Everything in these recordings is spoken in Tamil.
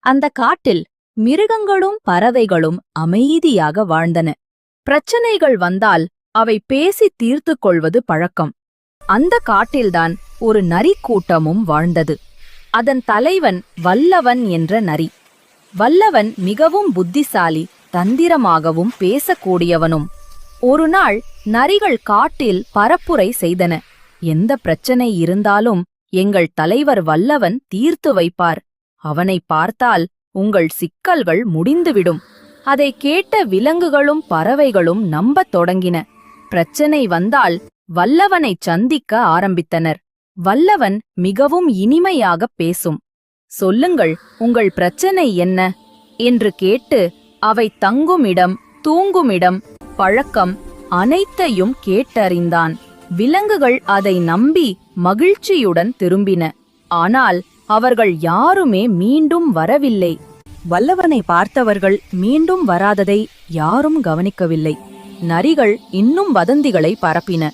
அந்த காட்டில் மிருகங்களும் பறவைகளும் அமைதியாக வாழ்ந்தன. பிரச்சனைகள் வந்தால் அவை பேசி தீர்த்துக் கொள்வது பழக்கம். அந்த காட்டில்தான் ஒரு நரி கூட்டமும் வாழ்ந்தது. அதன் தலைவன் வல்லவன் என்ற நரி. வல்லவன் மிகவும் புத்திசாலி, தந்திரமாகவும் பேசக்கூடியவனும். ஒருநாள் நரிகள் காட்டில் பரப்புரை செய்தன. எந்த பிரச்சனை இருந்தாலும் எங்கள் தலைவர் வல்லவன் தீர்த்து வைப்பார். அவனை பார்த்தால் உங்கள் சிக்கல்கள் முடிந்துவிடும். அதை கேட்ட விலங்குகளும் பறவைகளும் நம்பத் தொடங்கின. பிரச்சனை வந்தால் வல்லவனைச் சந்திக்க ஆரம்பித்தனர். வல்லவன் மிகவும் இனிமையாகப் பேசும். சொல்லுங்கள், உங்கள் பிரச்சனை என்ன என்று கேட்டு அவை தங்குமிடம், தூங்குமிடம், பழக்கம் அனைத்தையும் கேட்டறிந்தான். விலங்குகள் அதை நம்பி மகிழ்ச்சியுடன் திரும்பின. ஆனால் அவர்கள் யாருமே மீண்டும் வரவில்லை. வல்லவனை பார்த்தவர்கள் மீண்டும் வராததை யாரும் கவனிக்கவில்லை. நரிகள் இன்னும் வதந்திகளை பரப்பின.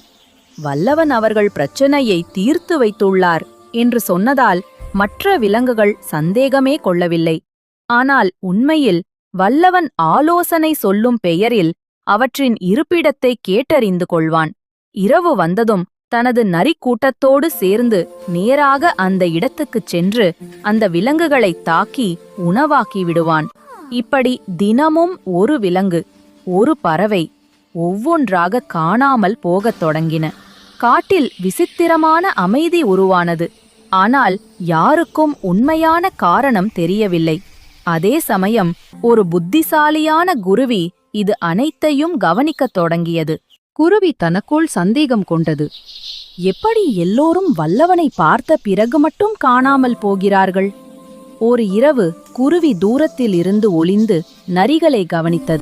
வல்லவன் அவர்கள் பிரச்சனையை தீர்த்து வைத்துள்ளார் என்று சொன்னதால் மற்ற விலங்குகள் சந்தேகமே கொள்ளவில்லை. ஆனால் உண்மையில் வல்லவன் ஆலோசனை சொல்லும் பெயரில் அவற்றின் இருப்பிடத்தை கேட்டறிந்து கொள்வான். இரவு வந்ததும் தனது நரி கூட்டத்தோடு சேர்ந்து நேராக அந்த இடத்துக்குச் சென்று அந்த விலங்குகளைத் தாக்கி உணவாக்கி விடுவான். இப்படி தினமும் ஒரு விலங்கு, ஒரு பறவை ஒவ்வொன்றாக காணாமல் போகத் தொடங்கின. காட்டில் விசித்திரமான அமைதி உருவானது. ஆனால் யாருக்கும் உண்மையான காரணம் தெரியவில்லை. அதே சமயம் ஒரு புத்திசாலியான குருவி இது அனைத்தையும் கவனிக்கத் தொடங்கியது. குருவி தனக்குள் சந்தேகம் கொண்டது. எப்படி எல்லோரும் வல்லவனை பார்த்த பிறகு மட்டும் காணாமல் போகிறார்கள்? ஒரு இரவு குருவி தூரத்தில் இருந்து ஒளிந்து நரிகளை கவனித்தது.